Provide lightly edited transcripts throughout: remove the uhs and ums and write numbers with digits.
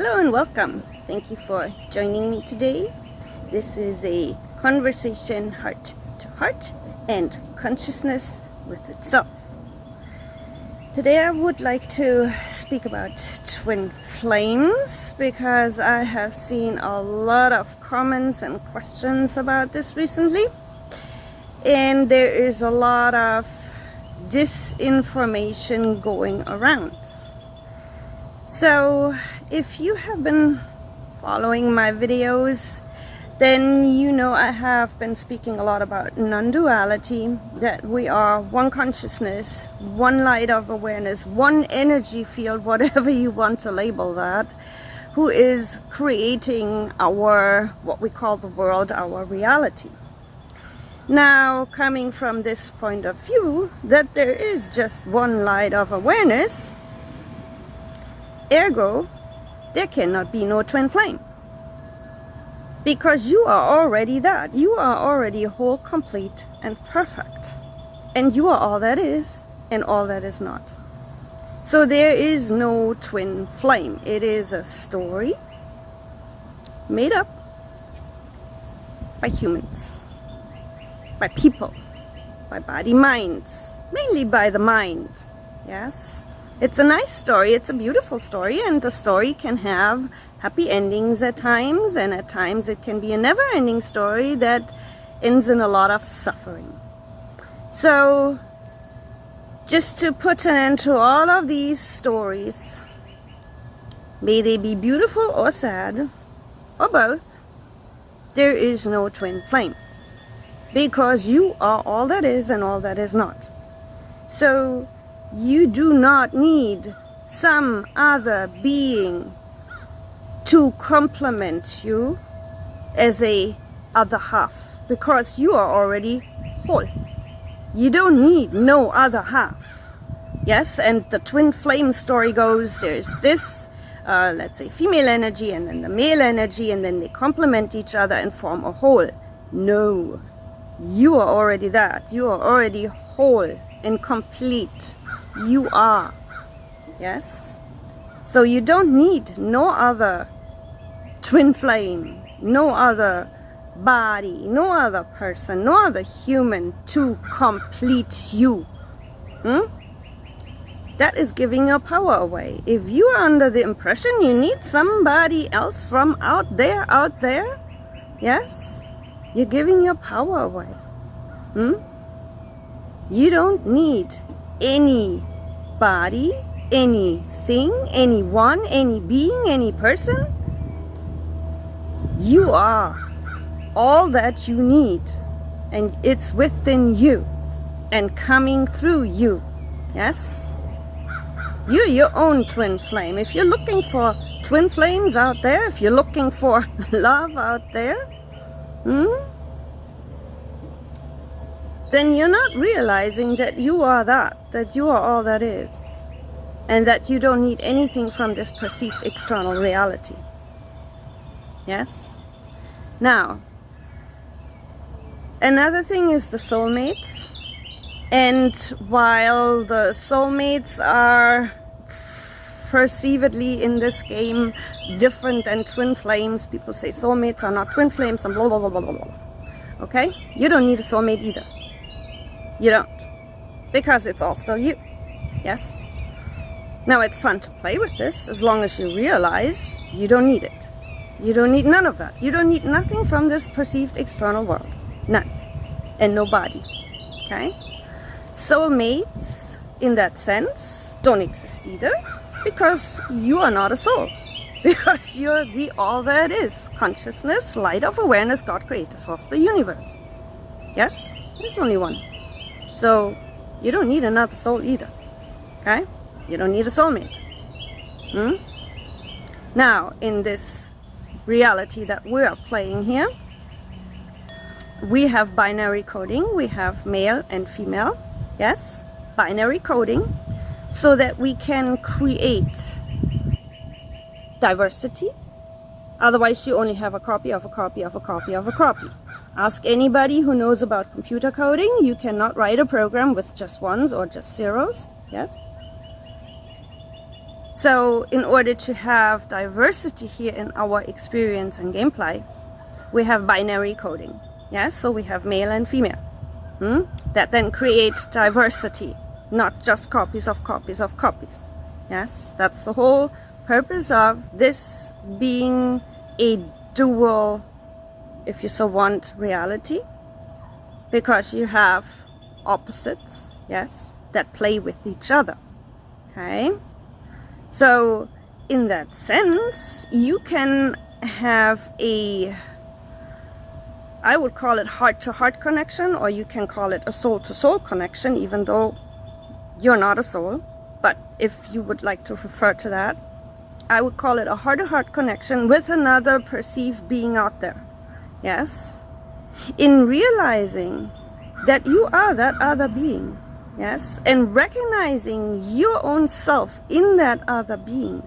Hello and welcome. Thank you for joining me today. This is a conversation heart to heart and consciousness with itself. Today I would like to speak about twin flames because I have seen a lot of comments and questions about this recently, and there is a lot of disinformation going around. So if you have been following my videos, then you know I have been speaking a lot about non-duality, that we are one consciousness, one light of awareness, one energy field, whatever you want to label that, who is creating our, what we call the world, our reality. Now, coming from this point of view, that there is just one light of awareness, ergo, there cannot be no twin flame. Because you are already that. You are already whole, complete, and perfect. And you are all that is, and all that is not. So there is no twin flame. It is a story made up by humans, by people, by body minds, mainly by the mind. Yes? It's a nice story, it's a beautiful story, and the story can have happy endings at times, and at times it can be a never-ending story that ends in a lot of suffering. So, just to put an end to all of these stories, may they be beautiful or sad, or both, there is no twin flame. Because you are all that is and all that is not. So, you do not need some other being to complement you as a other half, because you are already whole. You don't need no other half. Yes, and the twin flame story goes, there's this, let's say female energy and then the male energy, and then they complement each other and form a whole. No, you are already that. You are already whole and complete. You are. Yes? So you don't need no other twin flame, no other body, no other person, no other human to complete you. That is giving your power away. If you are under the impression you need somebody else from out there, yes, you're giving your power away. You don't need anybody, anything, anyone, any being, any person. You are all that you need, and it's within you and coming through you. Yes? You're your own twin flame. If you're looking for twin flames out there, if you're looking for love out there, then you're not realizing that you are that you are all that is, and that you don't need anything from this perceived external reality. Yes? Now, another thing is the soulmates. And while the soulmates are perceivedly in this game different than twin flames, people say soulmates are not twin flames and blah, blah, blah, blah, blah. Okay? You don't need a soulmate either. You don't. Because it's all still you. Yes? Now it's fun to play with this as long as you realize you don't need it. You don't need none of that. You don't need nothing from this perceived external world. None. And nobody. Okay? Soulmates, in that sense, don't exist either, because you are not a soul. Because you're the all that is. Consciousness, light of awareness, God, creator, source, the universe. Yes? There's only one. So, you don't need another soul either. Okay? You don't need a soulmate. Now, in this reality that we are playing here, we have binary coding. We have male and female. Yes? Binary coding. So that we can create diversity. Otherwise, you only have a copy of a copy of a copy of a copy. Ask anybody who knows about computer coding. You cannot write a program with just ones or just zeros. Yes? So in order to have diversity here in our experience and gameplay, we have binary coding. Yes, so we have male and female. That then create diversity, not just copies of copies of copies. Yes, that's the whole purpose of this being a dual, if you so want, reality, because you have opposites, yes, that play with each other. Okay, so in that sense, you can have a, I would call it heart-to-heart connection, or you can call it a soul-to-soul connection, even though you're not a soul. But if you would like to refer to that, I would call it a heart-to-heart connection with another perceived being out there. Yes? In realizing that you are that other being. Yes? And recognizing your own self in that other being.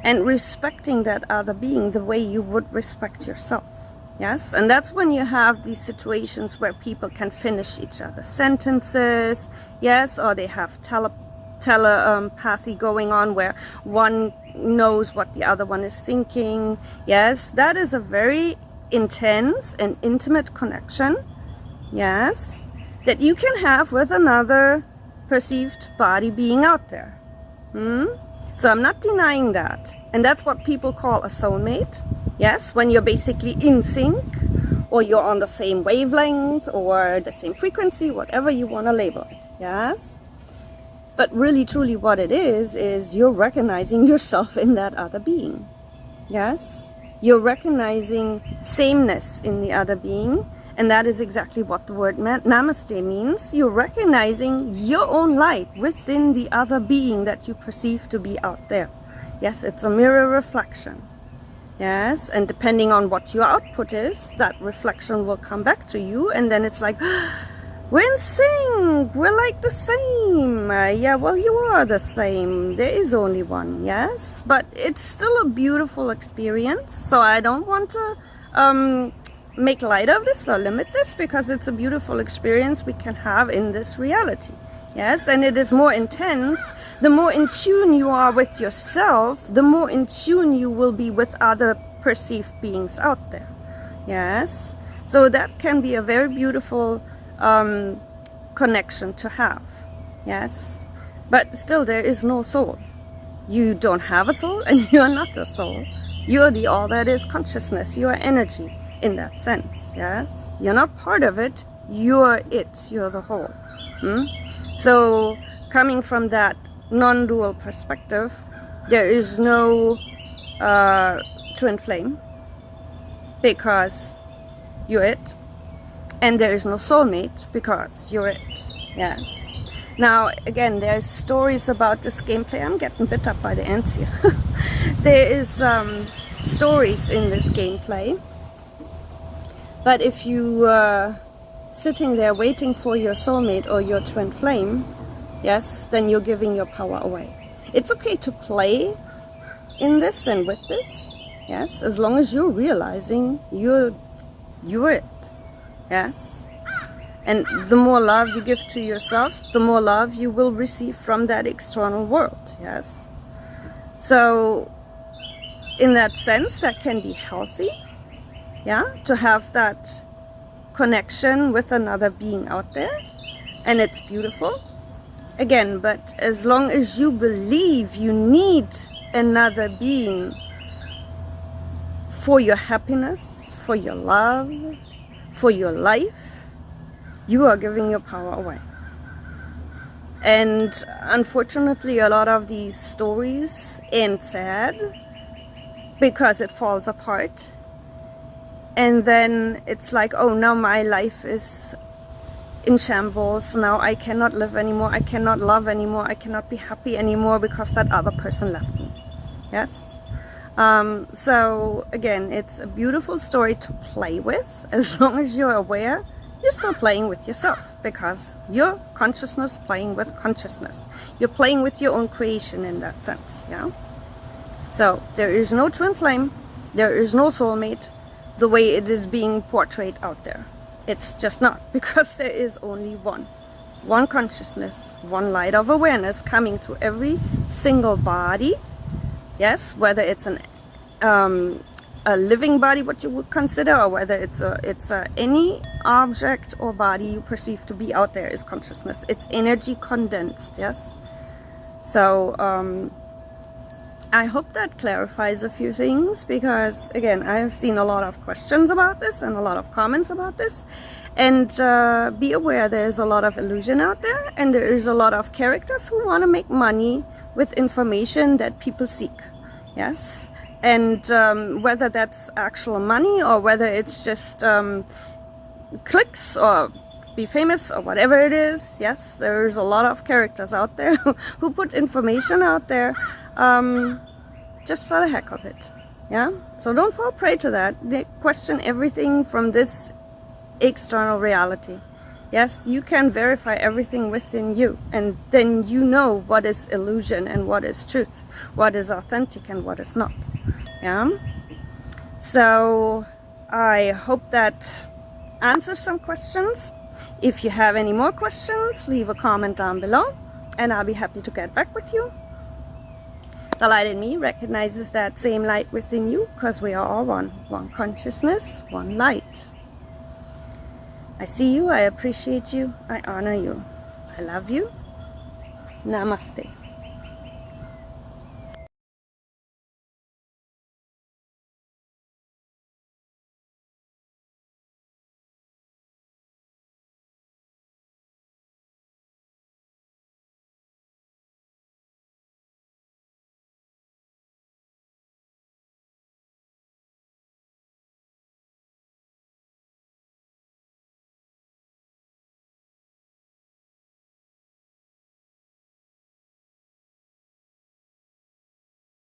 And respecting that other being the way you would respect yourself. Yes? And that's when you have these situations where people can finish each other's sentences. Yes? Or they have telepathy going on where one knows what the other one is thinking. Yes, that is a very intense and intimate connection, yes, that you can have with another perceived body being out there. So I'm not denying that, and that's what people call a soulmate. Yes, when you're basically in sync, or you're on the same wavelength or the same frequency, whatever you want to label it. Yes. But really, truly what it is you're recognizing yourself in that other being. Yes? You're recognizing sameness in the other being. And that is exactly what the word namaste means. You're recognizing your own light within the other being that you perceive to be out there. Yes, it's a mirror reflection. Yes, and depending on what your output is, that reflection will come back to you. And then it's like, we're in sync, we're like the same. Yeah, well, you are the same. There is only one, yes? But it's still a beautiful experience. So I don't want to make light of this or limit this, because it's a beautiful experience we can have in this reality. Yes, and it is more intense. The more in tune you are with yourself, the more in tune you will be with other perceived beings out there. Yes, so that can be a very beautiful connection to have. Yes, but still there is no soul. You don't have a soul, and you are not a soul. You're the all that is consciousness. You are energy in that sense. Yes, you're not part of it. You're it. You're the whole. So coming from that non-dual perspective, there is no twin flame, because you're it. And there is no soulmate, because you're it. Yes. Now, again, there's stories about this gameplay. I'm getting bit up by the ants here. There is stories in this gameplay. But if you are sitting there waiting for your soulmate or your twin flame, yes, then you're giving your power away. It's okay to play in this and with this, yes, as long as you're realizing you're it. Yes, and the more love you give to yourself, the more love you will receive from that external world. Yes, so in that sense, that can be healthy, yeah, to have that connection with another being out there, and it's beautiful. Again, but as long as you believe you need another being for your happiness, for your love, for your life, you are giving your power away. And unfortunately, a lot of these stories end sad because it falls apart. And then it's like, oh, now my life is in shambles. Now I cannot live anymore. I cannot love anymore. I cannot be happy anymore because that other person left me. Yes? So again, it's a beautiful story to play with. As long as you're aware, you're still playing with yourself, because you're consciousness playing with consciousness. You're playing with your own creation in that sense. Yeah. So there is no twin flame. There is no soulmate the way it is being portrayed out there. It's just not, because there is only one. one consciousness, one light of awareness coming through every single body. Yes, whether it's a living body, what you would consider, or whether it's any object or body you perceive to be out there is consciousness. It's energy condensed. Yes. So I hope that clarifies a few things, because again, I have seen a lot of questions about this and a lot of comments about this. And be aware, there's a lot of illusion out there, and there is a lot of characters who want to make money with information that people seek. Yes. And whether that's actual money or whether it's just clicks or be famous or whatever it is, yes, there's a lot of characters out there who put information out there just for the heck of it. Yeah, so don't fall prey to that. They question everything from this external reality. Yes, you can verify everything within you, and then you know what is illusion and what is truth, what is authentic and what is not. Yeah. So I hope that answers some questions. If you have any more questions, leave a comment down below and I'll be happy to get back with you. The light in me recognizes that same light within you, because we are all one. One consciousness, one light. I see you, I appreciate you, I honor you. I love you. Namaste.